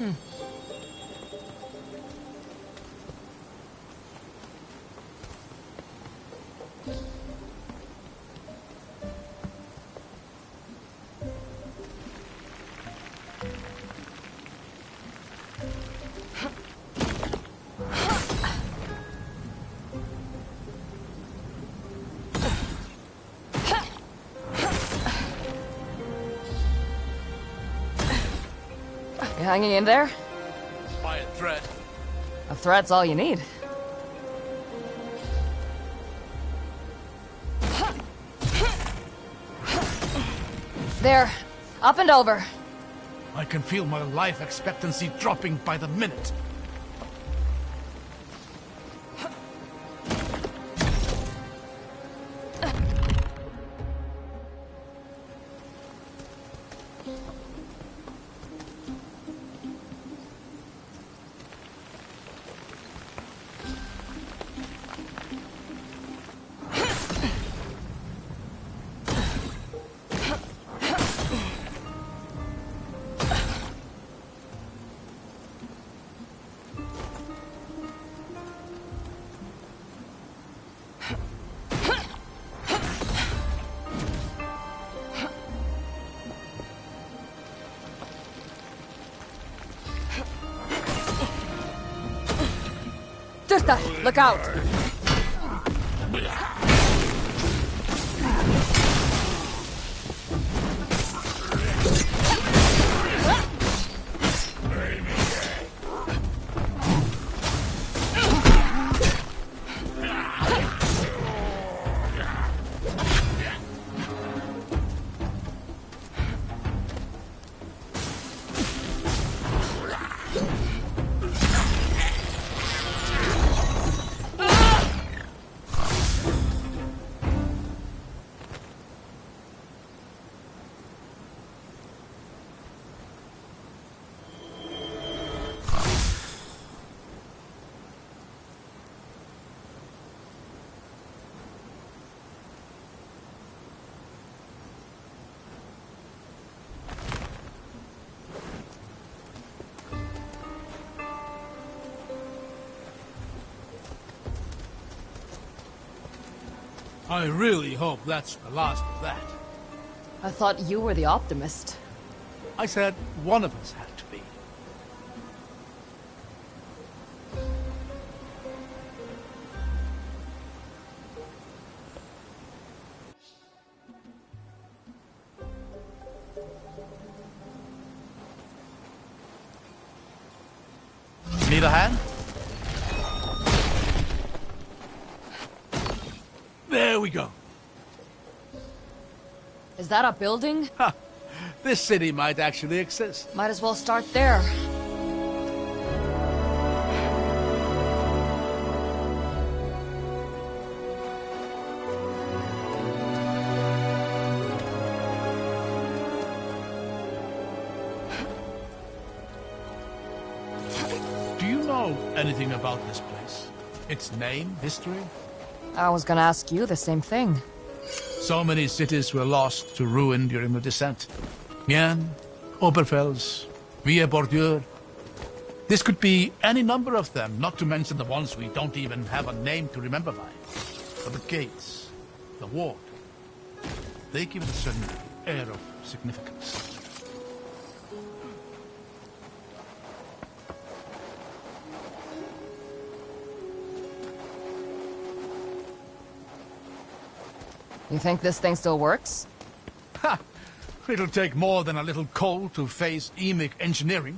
You hanging in there? By a thread. A thread's all you need. There. Up and over. I can feel my life expectancy dropping by the minute. Look out! I really hope that's the last of that. I thought you were the optimist. I said one of us had to be. Need a hand? There we go. Is that a building? Ha! This city might actually exist. Might as well start there. Do you know anything about this place? Its name, history? I was gonna ask you the same thing. So many cities were lost to ruin during the descent. Mien, Oberfels, Villers-Bordure. This could be any number of them, not to mention the ones we don't even have a name to remember by. But the gates, the ward, they give it a certain air of significance. You think this thing still works? Ha! It'll take more than a little coal to face emic engineering.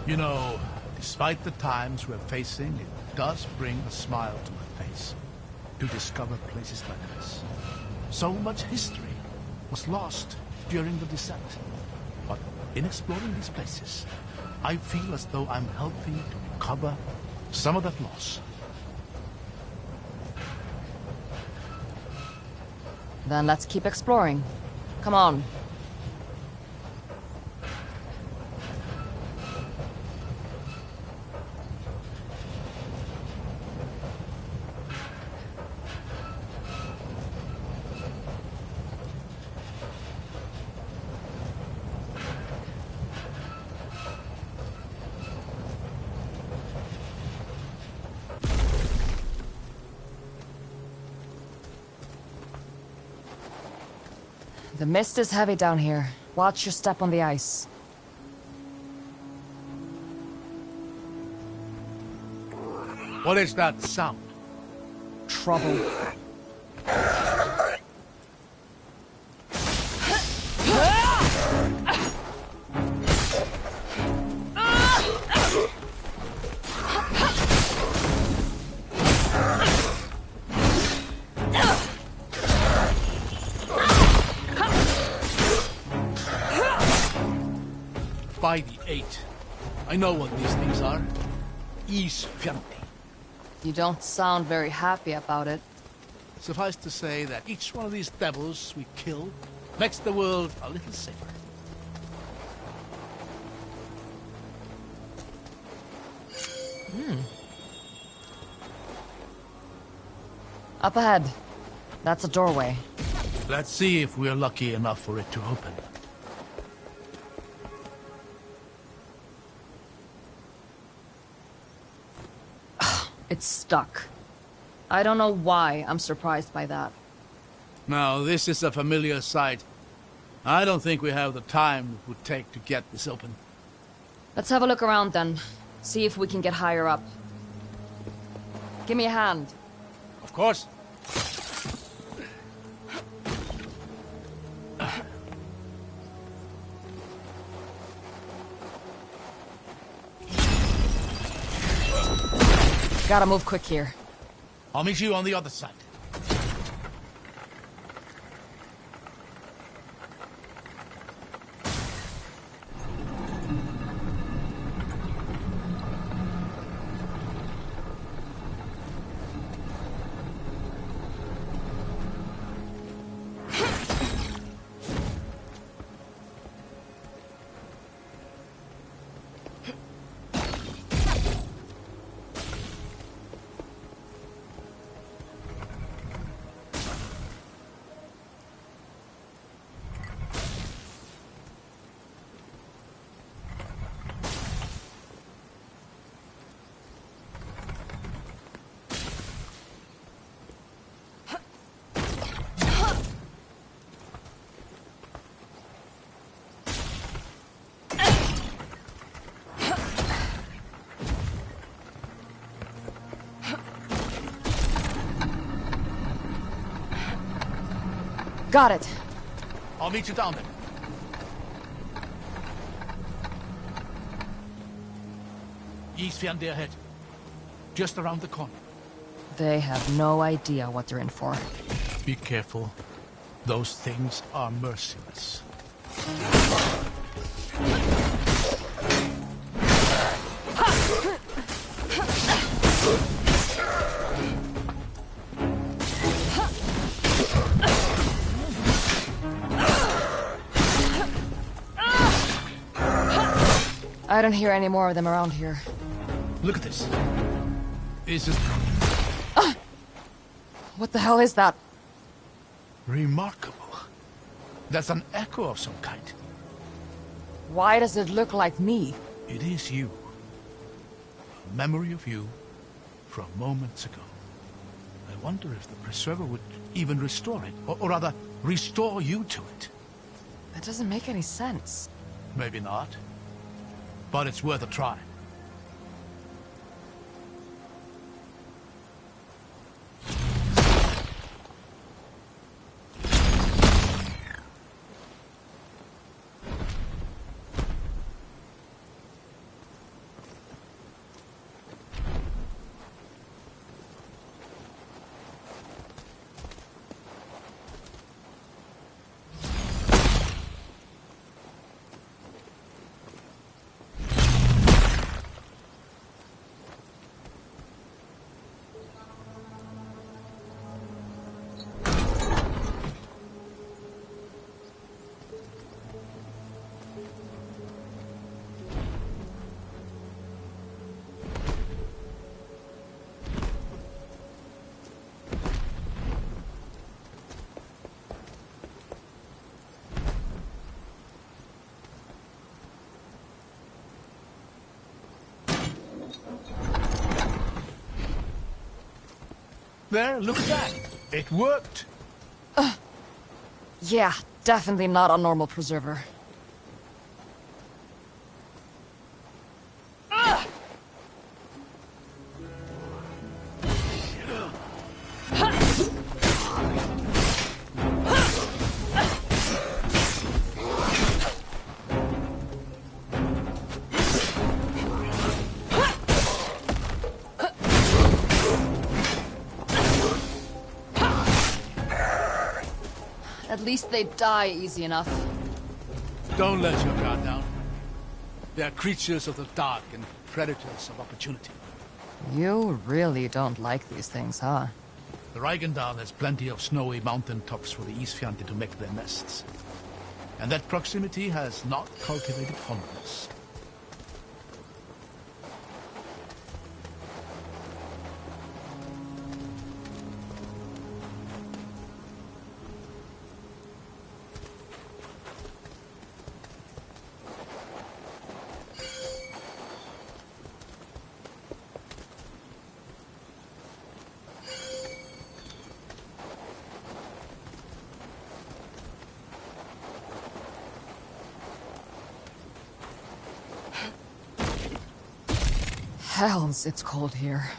You know, despite the times we're facing, it does bring a smile to my face to discover places like this. So much history was lost during the descent. But in exploring these places, I feel as though I'm helping to recover some of that loss. Then let's keep exploring. Come on. The mist is heavy down here. Watch your step on the ice. What is that sound? Trouble. By the 8. I know what these things are. Isfjandi. You don't sound very happy about it. Suffice to say that each one of these devils we kill makes the world a little safer. Up ahead. That's a doorway. Let's see if we're lucky enough for it to open. It's stuck. I don't know why I'm surprised by that. Now, this is a familiar sight. I don't think we have the time it would take to get this open. Let's have a look around then. See if we can get higher up. Give me a hand. Of course. Gotta move quick here. I'll meet you on the other side. Got it. I'll meet you down there. Isfjandi ahead. Just around the corner. They have no idea what they're in for. Be careful. Those things are merciless. I don't hear any more of them around here. Look at this. This is What the hell is that? remarkable. That's an echo of some kind. Why does it look like me? It is you. A memory of you from moments ago. I wonder if the Preserver would even restore it, or rather, restore you to it. That doesn't make any sense. Maybe not, but it's worth a try. There, look at that. It worked. Yeah, definitely not a normal preserver. At least they die easy enough. Don't let your guard down. They are creatures of the dark and predators of opportunity. You really don't like these things, huh? The Reichendal has plenty of snowy mountain tops for the Isfjandi to make their nests. And that proximity has not cultivated fondness. Hells, it's cold here.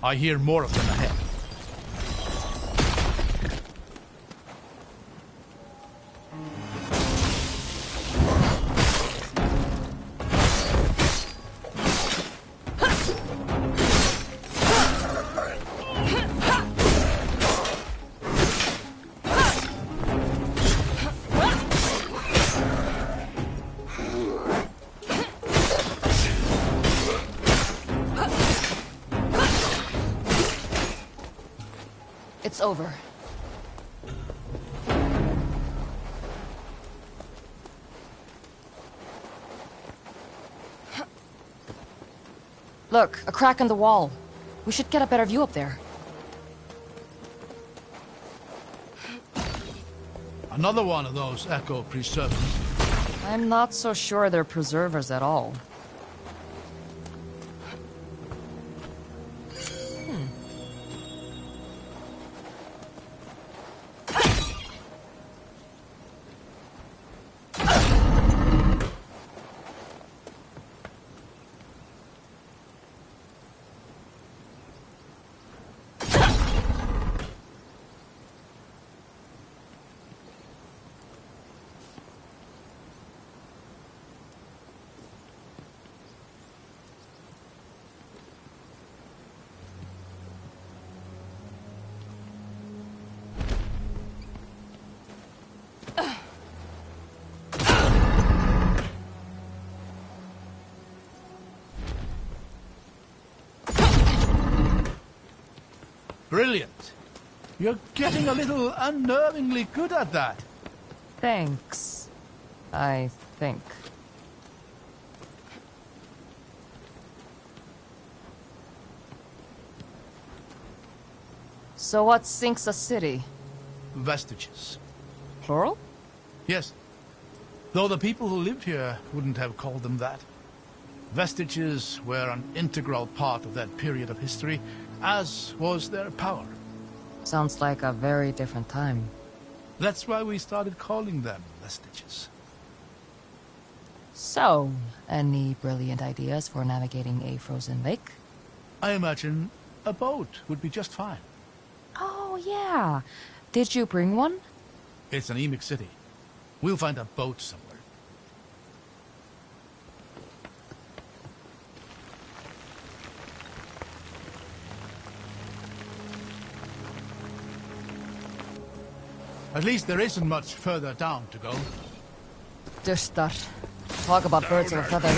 I hear more of them ahead. It's over. Look, a crack in the wall. We should get a better view up there. Another one of those echo preservers. I'm not so sure they're preservers at all. Brilliant. You're getting a little unnervingly good at that. Thanks. I think. So what sinks a city? Vestiges. Plural? Yes. Though the people who lived here wouldn't have called them that. Vestiges were an integral part of that period of history, as was their power. Sounds like a very different time. That's why we started calling them vestiges. So, any brilliant ideas for navigating a frozen lake? I imagine a boat would be just fine. Oh, yeah. Did you bring one? It's an anemic city. We'll find a boat somewhere. At least there isn't much further down to go. Just that. Talk about birds of a feather.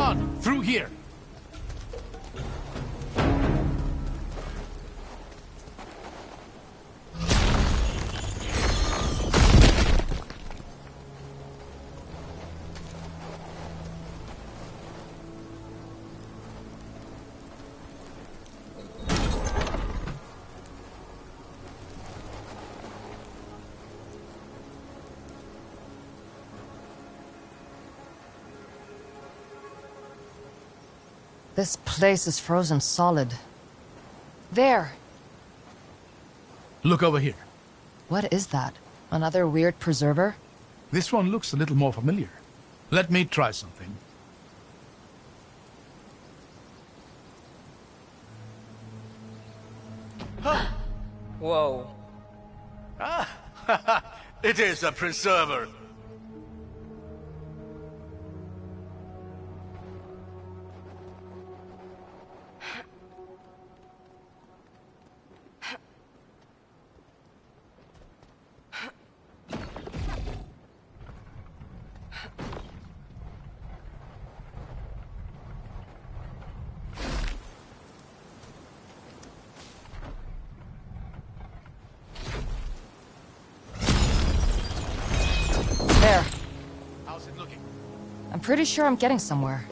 on, through here. This place is frozen solid. There! Look over here. What is that? Another weird preserver? This one looks a little more familiar. Let me try something. Whoa. It is a preserver. There. How's it looking? I'm pretty sure I'm getting somewhere.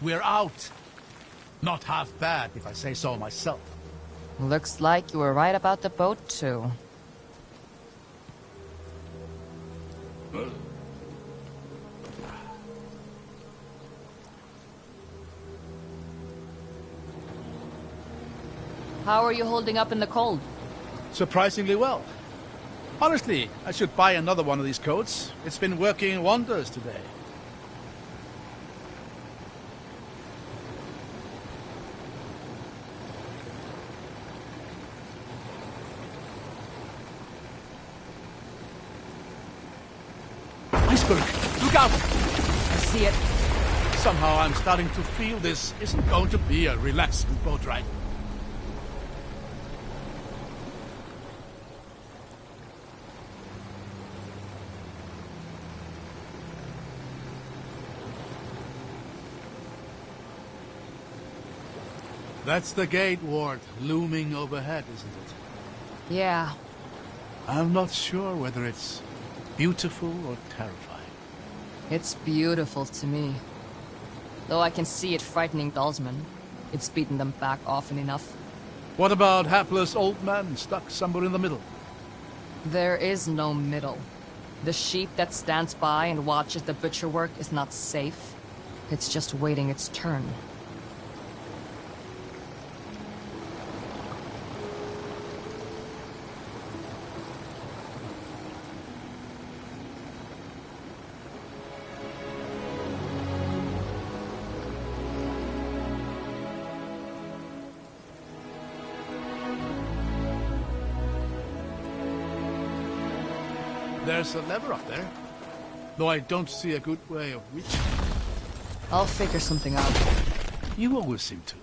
We're out. Not half bad, if I say so myself. Looks like you were right about the boat, too. How are you holding up in the cold? Surprisingly well. Honestly, I should buy another one of these coats. It's been working wonders today. Iceberg! Look out! I see it. Somehow I'm starting to feel this isn't going to be a relaxing boat ride. That's the gate, Ward, looming overhead, isn't it? Yeah. I'm not sure whether it's beautiful or terrifying. It's beautiful to me. Though I can see it frightening Dalsman. It's beaten them back often enough. What about hapless old men stuck somewhere in the middle? There is no middle. The sheep that stands by and watches the butcher work is not safe. It's just waiting its turn. There's a lever up there, though I don't see a good way of reaching it. I'll figure something out. You always seem to.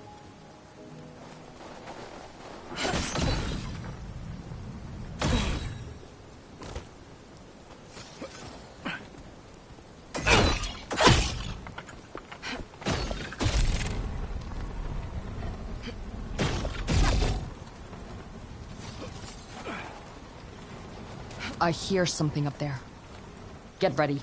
I hear something up there. Get ready.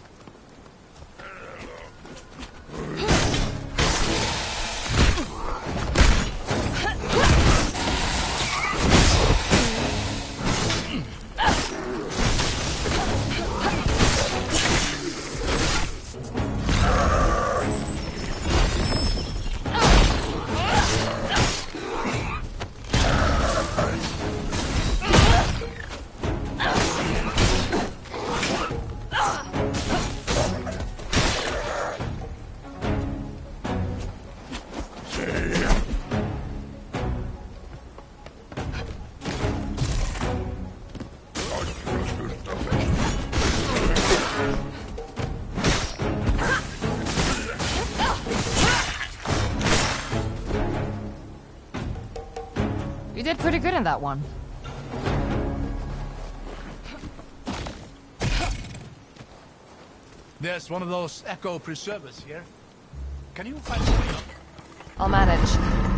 You did pretty good in that one. There's one of those echo preservers here. Can you find a way up? I'll manage.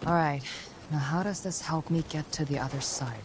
All right, now how does this help me get to the other side?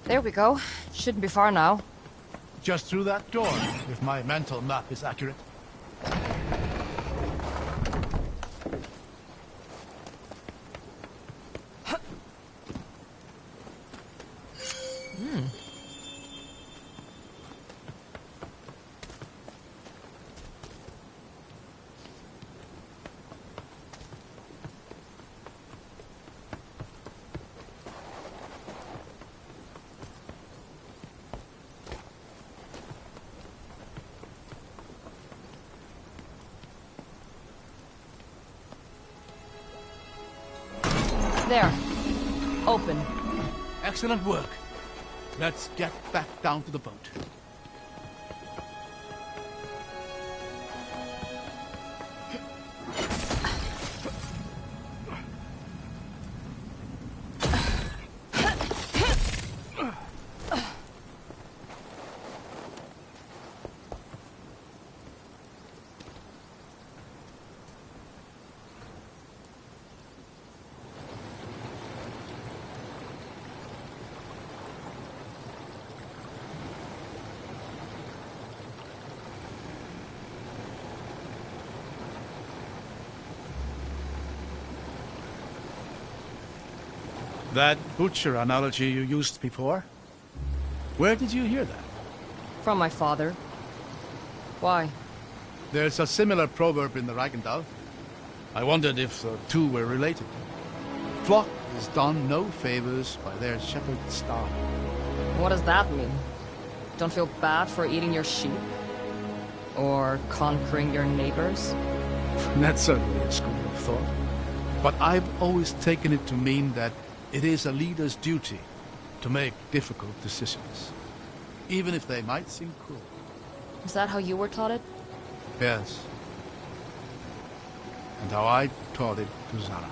There we go. Shouldn't be far now. Just through that door, if my mental map is accurate. There. Open. Excellent work. Let's get back down to the boat. That butcher analogy you used before? Where did you hear that? From my father. Why? There's a similar proverb in the Reichendal. I wondered if the two were related. Flock is done no favors by their shepherd's staff. What does that mean? Don't feel bad for eating your sheep? Or conquering your neighbors? That's certainly a school of thought. But I've always taken it to mean that it is a leader's duty to make difficult decisions, even if they might seem cruel. Is that how you were taught it? Yes. And how I taught it to Zara.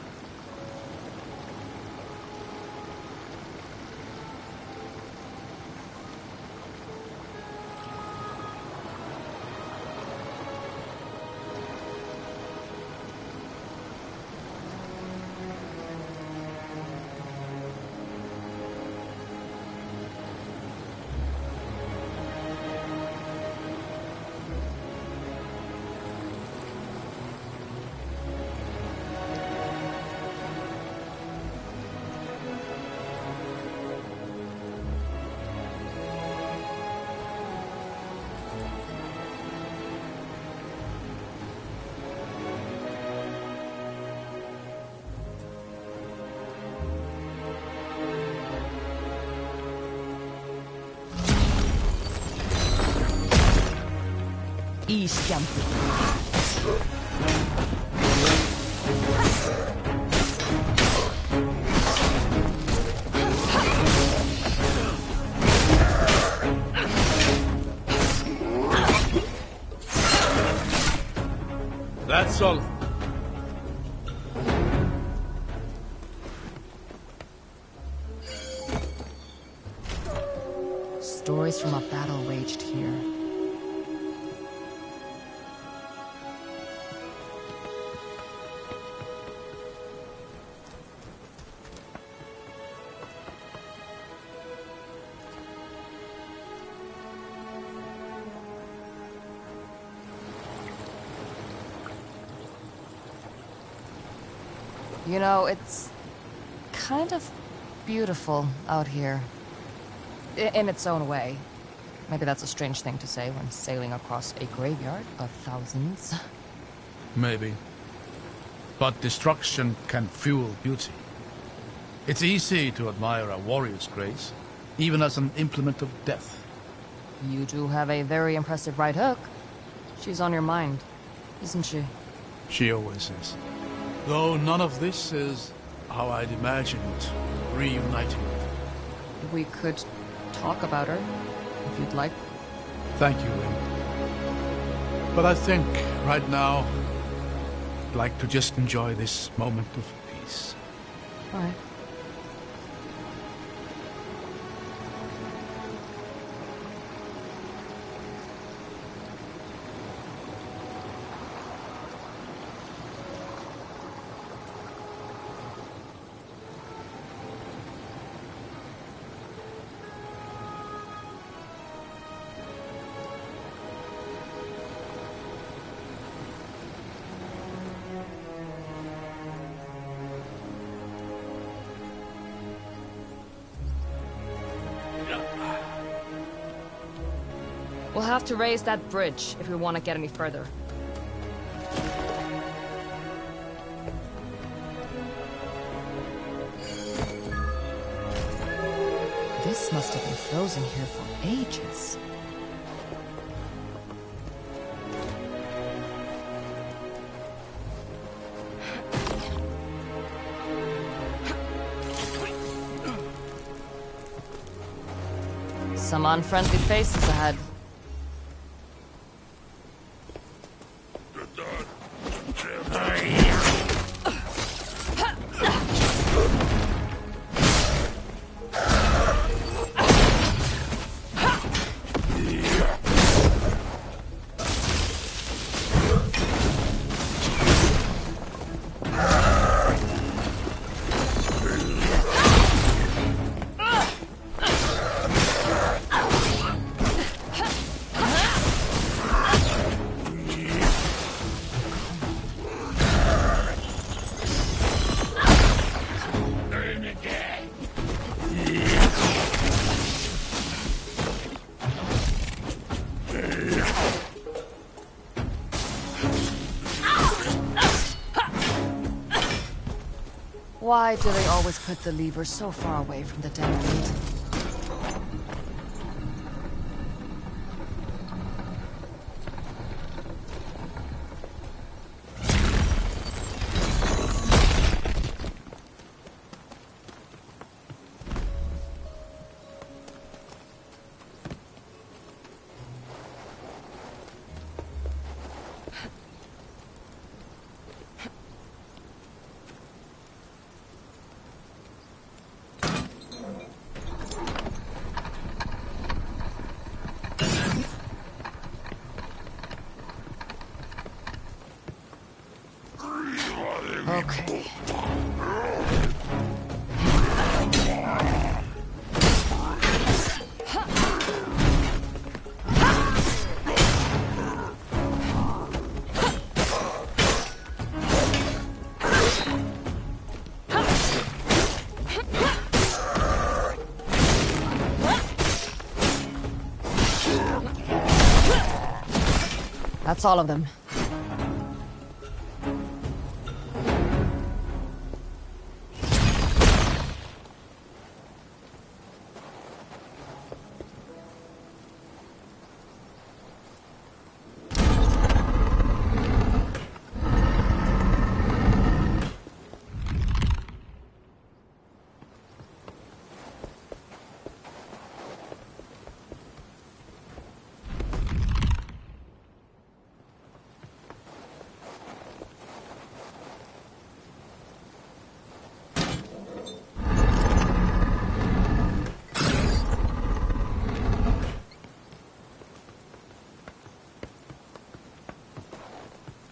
East jump. That's all. Stories from a battle waged here. You know, it's kind of beautiful out here. In its own way. Maybe that's a strange thing to say when sailing across a graveyard of thousands. Maybe. But destruction can fuel beauty. It's easy to admire a warrior's grace, even as an implement of death. You do have a very impressive right hook. She's on your mind, isn't she? She always is. Though none of this is how I'd imagined reuniting. We could talk about her, if you'd like. Thank you, Wynn. But I think, right now, I'd like to just enjoy this moment of peace. All right. We'll have to raise that bridge if we want to get any further. This must have been frozen here for ages. Some unfriendly faces ahead. Why do they always put the lever so far away from the damn gate? Okay. That's all of them.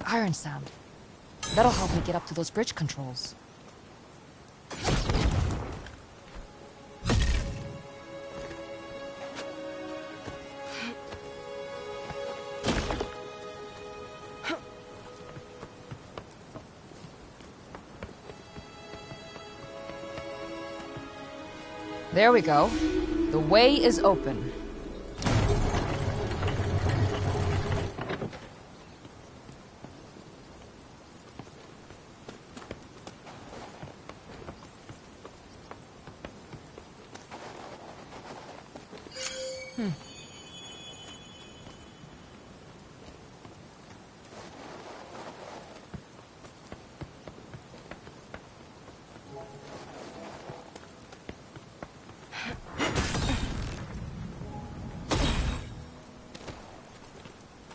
Iron sound. That'll help me get up to those bridge controls. There we go. The way is open.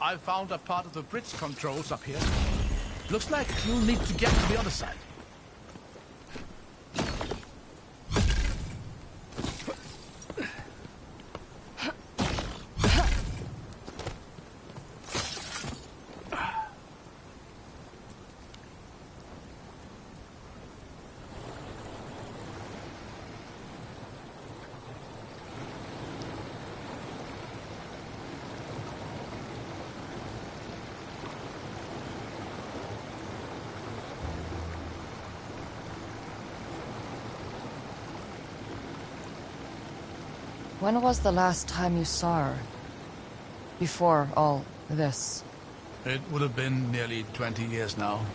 I found a part of the bridge controls up here. Looks like you'll need to get to the other side. When was the last time you saw her? Before all this. It would have been nearly 20 years now.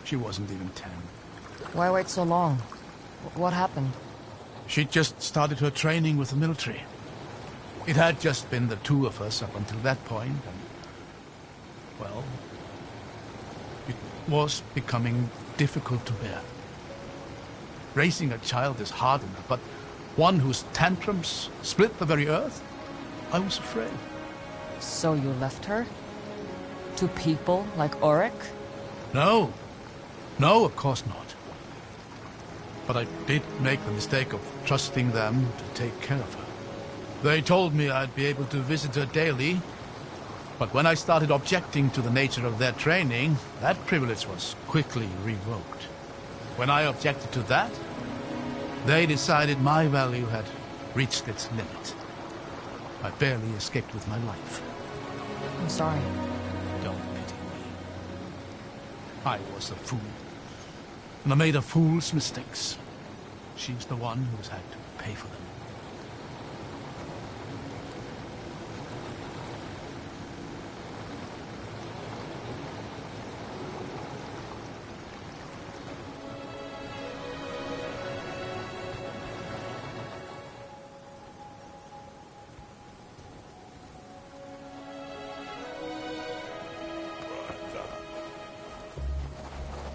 She wasn't even 10. Why wait so long? What happened? She just started her training with the military. It had just been the two of us up until that point, and, well, it was becoming difficult to bear. Raising a child is hard enough, but one whose tantrums split the very earth? I was afraid. So you left her? To people like Auric? No. No, of course not. But I did make the mistake of trusting them to take care of her. They told me I'd be able to visit her daily, but when I started objecting to the nature of their training, that privilege was quickly revoked. When I objected to that, they decided my value had reached its limit. I barely escaped with my life. I'm sorry. Don't pity me. I was a fool. And I made a fool's mistakes. She's the one who's had to pay for them.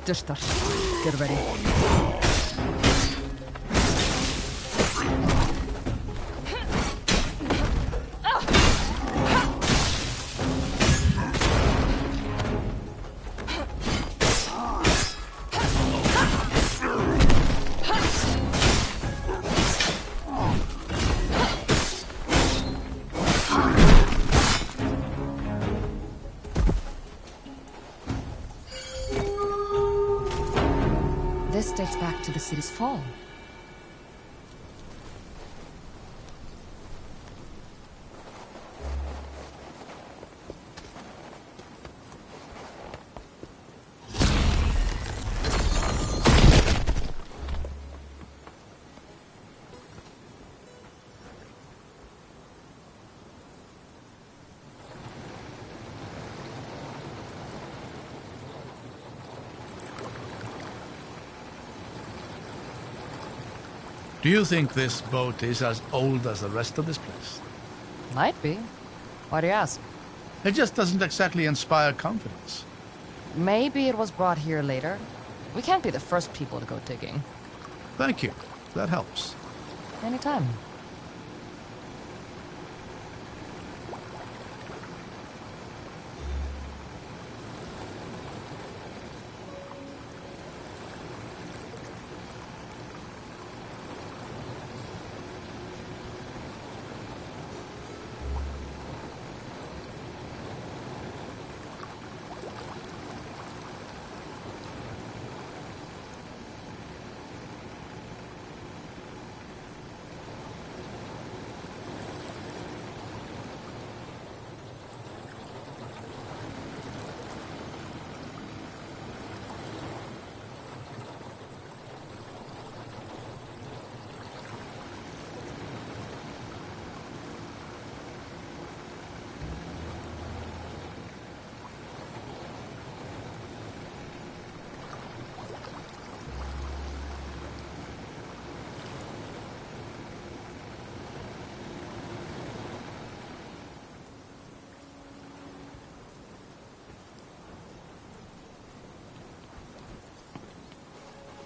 Just start. Get ready. This dates back to the city's fall. Do you think this boat is as old as the rest of this place? Might be. Why do you ask? It just doesn't exactly inspire confidence. Maybe it was brought here later. We can't be the first people to go digging. Thank you. That helps. Anytime.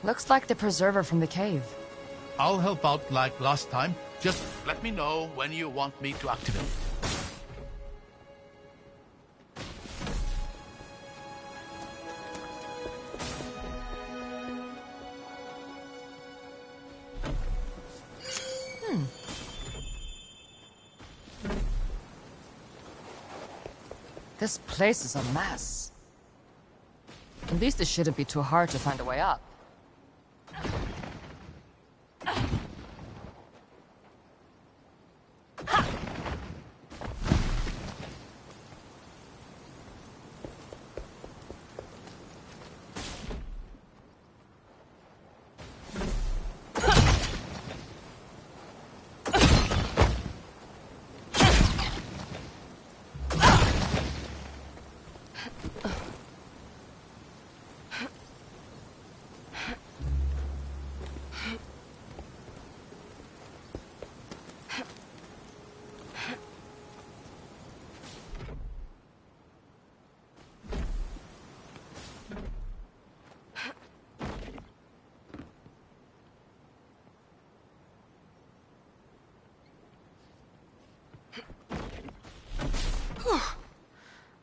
Looks like the preserver from the cave. I'll help out like last time. Just let me know when you want me to activate. This place is a mess. At least it shouldn't be too hard to find a way up.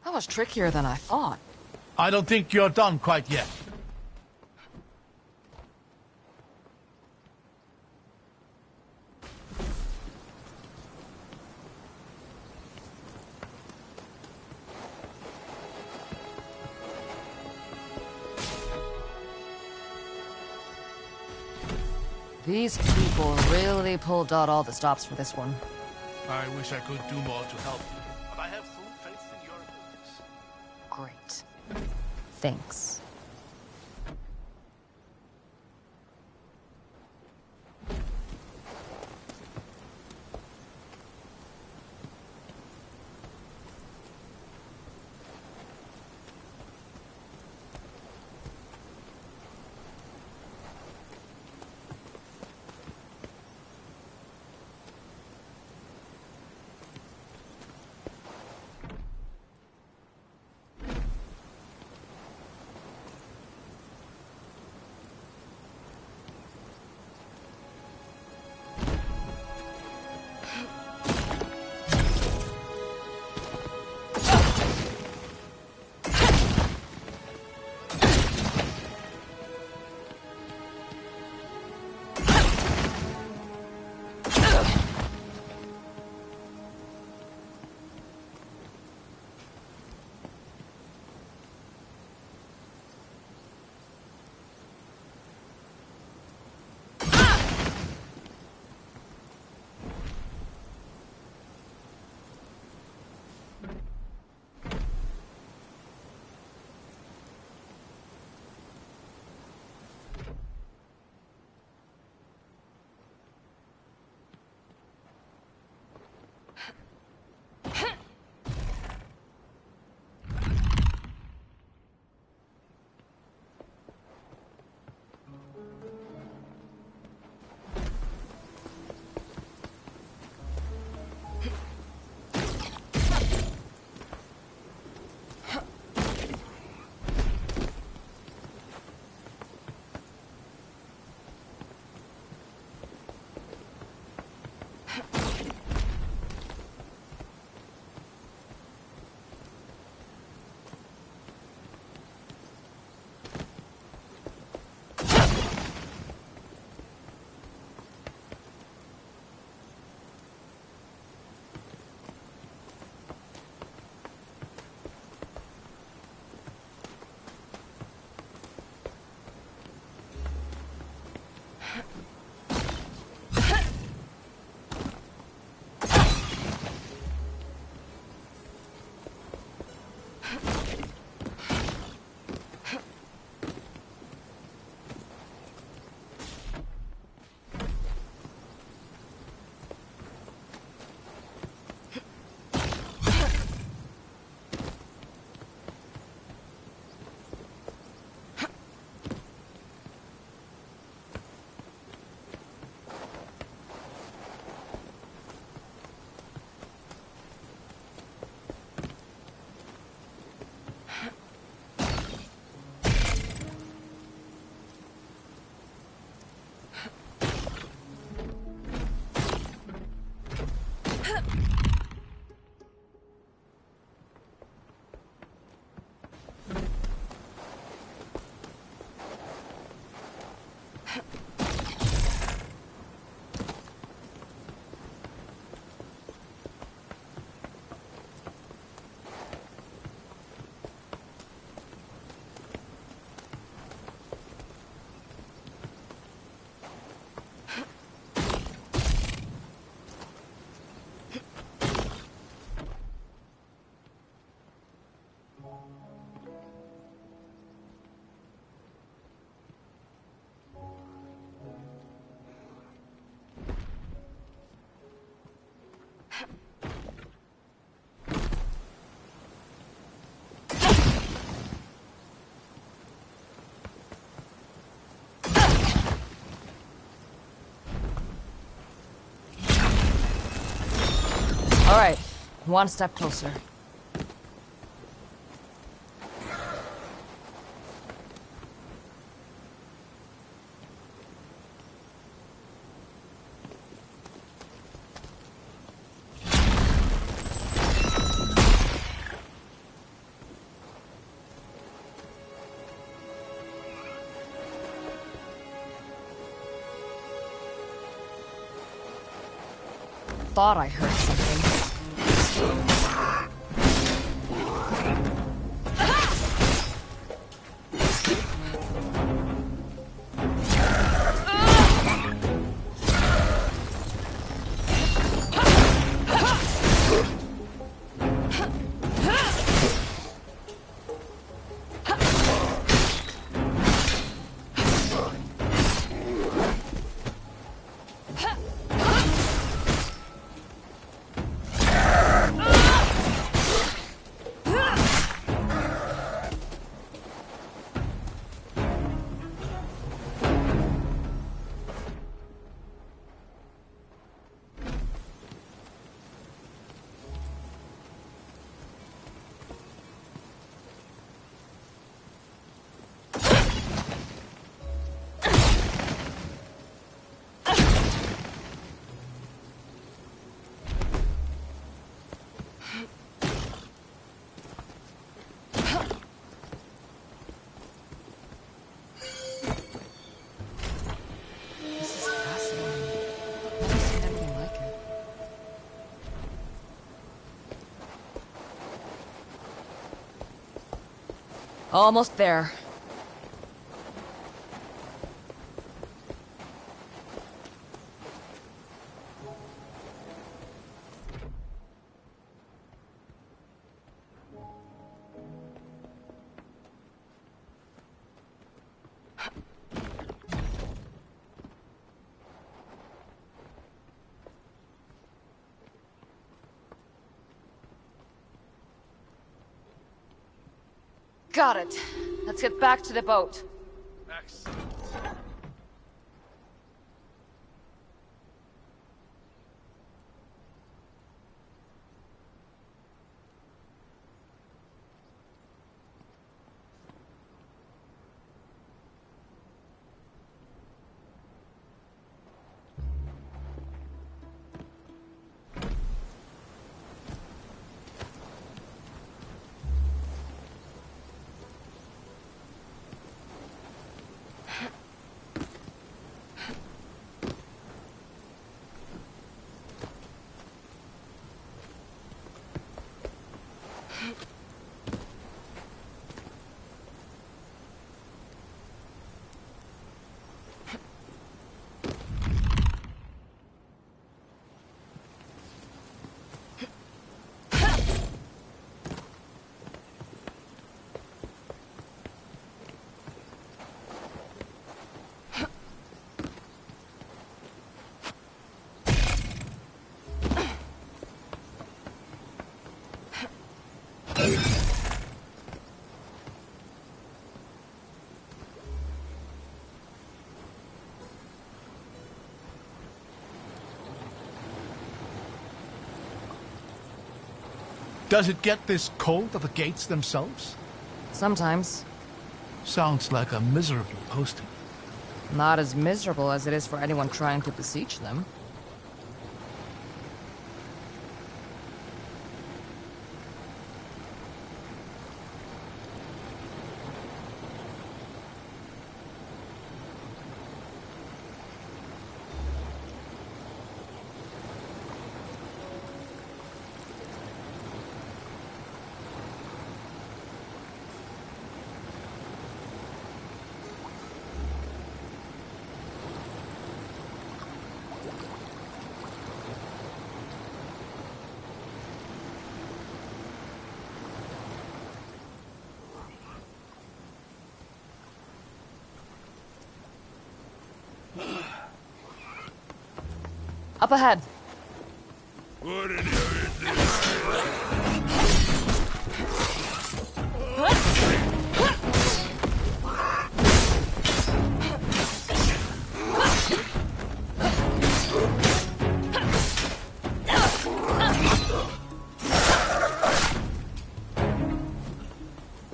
That was trickier than I thought. I don't think you're done quite yet. These people really pulled out all the stops for this one. I wish I could do more to help you, but I have full faith in your abilities. Great. Thanks. All right, one step closer. thought I heard something. Almost there. Got it. Let's get back to the boat. Excellent. Does it get this cold at the gates themselves? Sometimes. Sounds like a miserable posting. Not as miserable as it is for anyone trying to besiege them. Up ahead. What in hell is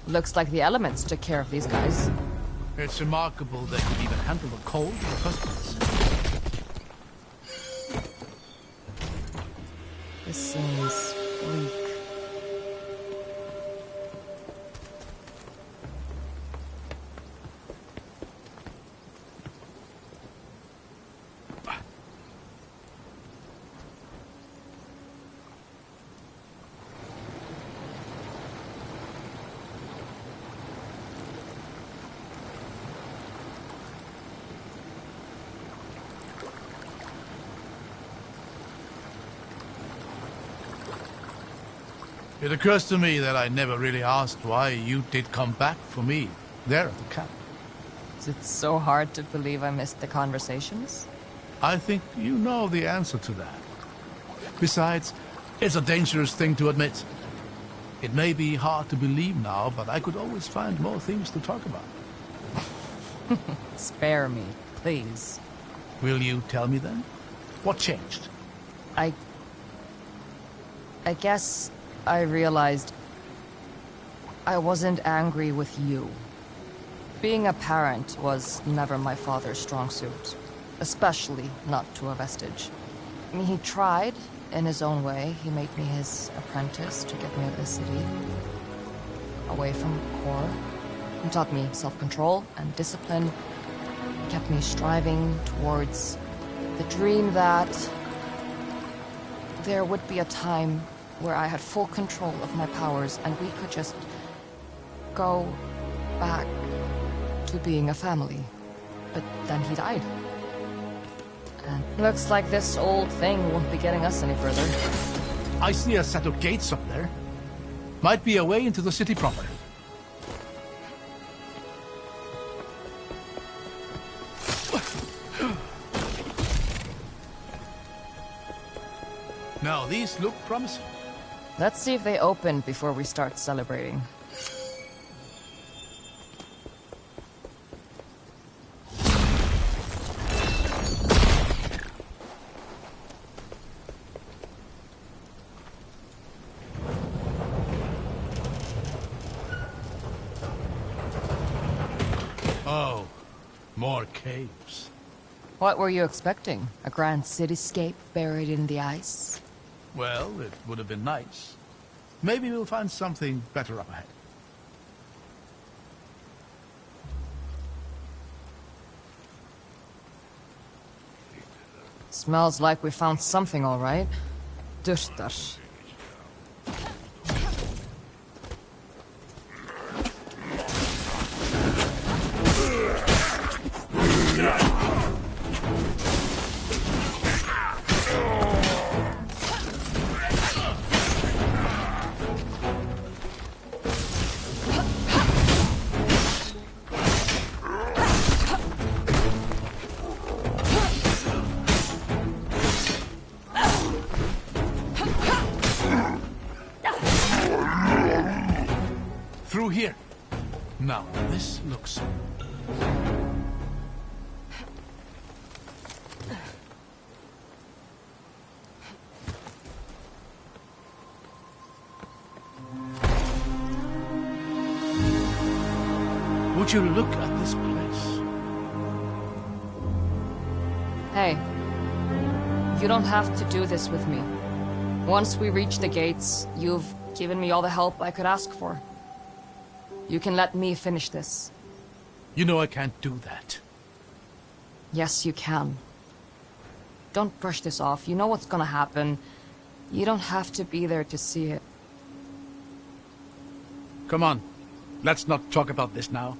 Looks like the elements took care of these guys. It's remarkable they could even handle the cold in the first place. This seems bleak. It occurs to me that I never really asked why you did come back for me there at the camp. Is it so hard to believe I missed the conversations? I think you know the answer to that. Besides, it's a dangerous thing to admit. It may be hard to believe now, but I could always find more things to talk about. Spare me, please. Will you tell me then? What changed? I guess I realized I wasn't angry with you. Being a parent was never my father's strong suit, especially not to a vestige. I mean, he tried in his own way. He made me his apprentice to get me out of the city, away from Core. He taught me self-control and discipline. He kept me striving towards the dream that there would be a time where I had full control of my powers and we could just go back to being a family. But then he died. And looks like this old thing won't be getting us any further. I see a set of gates up there. Might be a way into the city proper. Now, these look promising. Let's see if they open before we start celebrating. Oh, more caves. What were you expecting? A grand cityscape buried in the ice? Well, it would have been nice. Maybe we'll find something better up ahead. Smells like we found something, all right. Duster. Through here. Now, this looks... Would you look at this place? Hey, you don't have to do this with me. Once we reach the gates, you've given me all the help I could ask for. You can let me finish this. You know I can't do that. Yes, you can. Don't brush this off. You know what's gonna happen. You don't have to be there to see it. Come on. Let's not talk about this now.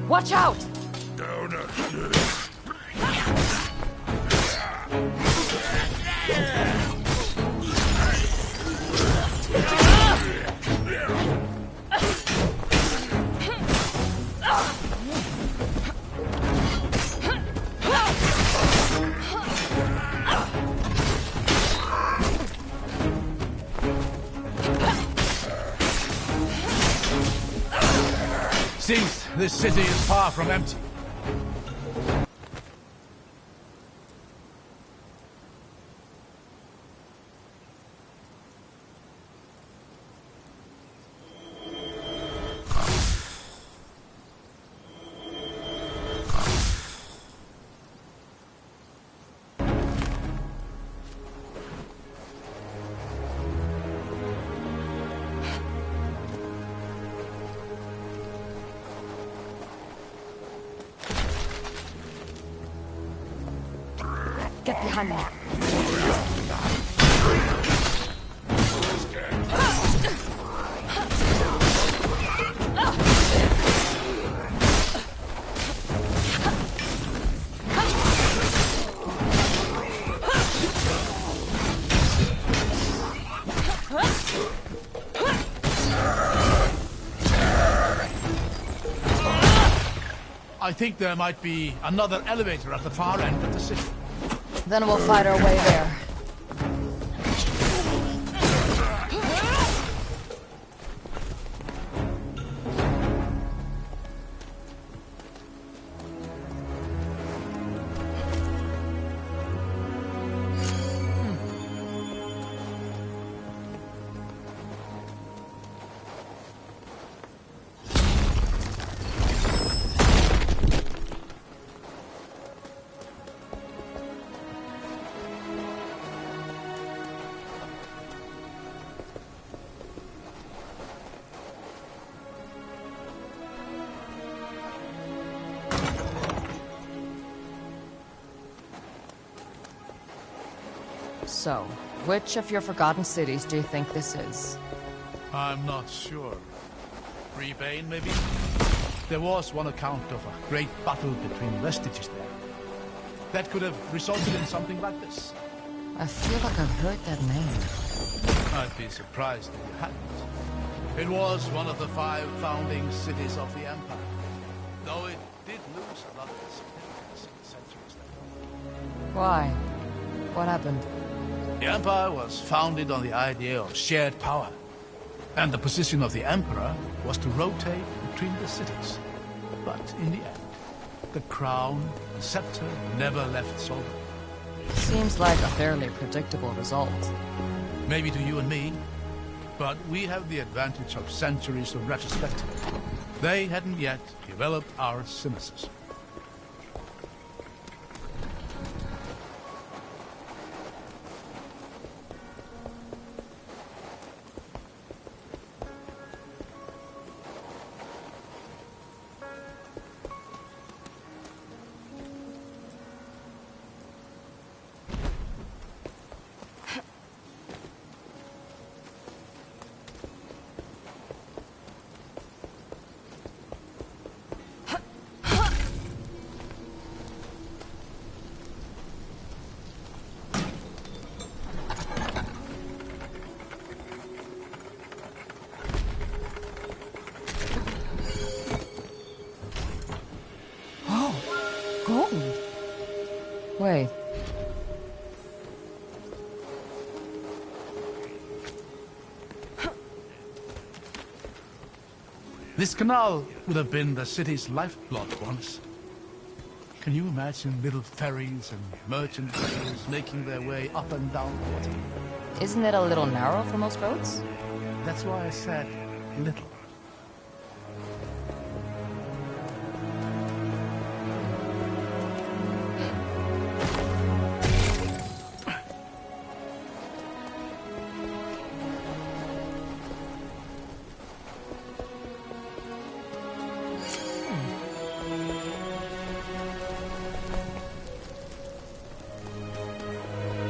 Watch out! Down upstairs. Seems this city is far from empty. Get behind me. I think there might be another elevator at the far end of the city. Then we'll fight our way there. So, which of your forgotten cities do you think this is? I'm not sure. Rebane, maybe? There was one account of a great battle between vestiges there. That could have resulted in something like this. I feel like I've heard that name. I'd be surprised if you hadn't. It was one of the 5 founding cities of the Empire. Though it did lose a lot of its significance in the centuries later. Why? What happened? The Empire was founded on the idea of shared power. And the position of the Emperor was to rotate between the cities. But in the end, the crown, the scepter, never left Solvay. Seems like a fairly predictable result. Maybe to you and me, but we have the advantage of centuries of retrospective. They hadn't yet developed our cynicism. Gold? Wait. This canal would have been the city's lifeblood once. Can you imagine little ferries and merchant vessels making their way up and down the water? Isn't it a little narrow for most boats? That's why I said little.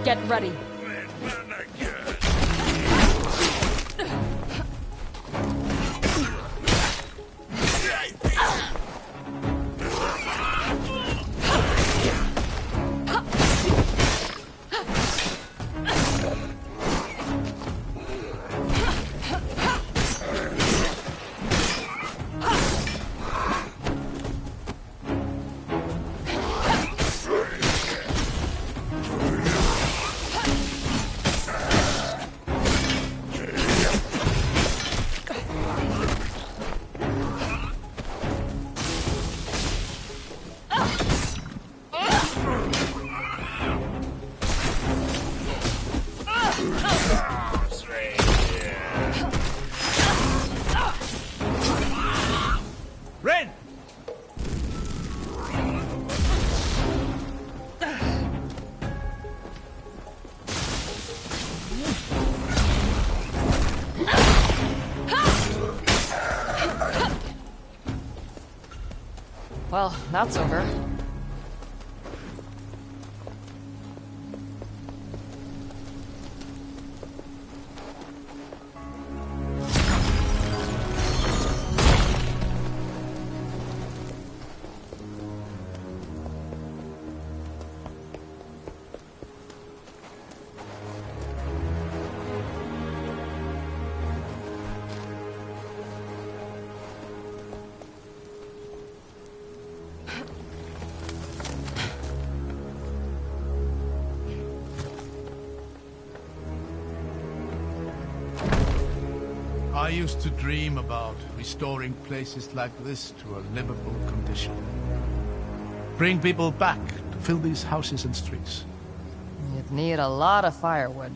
Get ready. Ren! Well, that's over. I used to dream about restoring places like this to a livable condition. Bring people back to fill these houses and streets. You'd need a lot of firewood.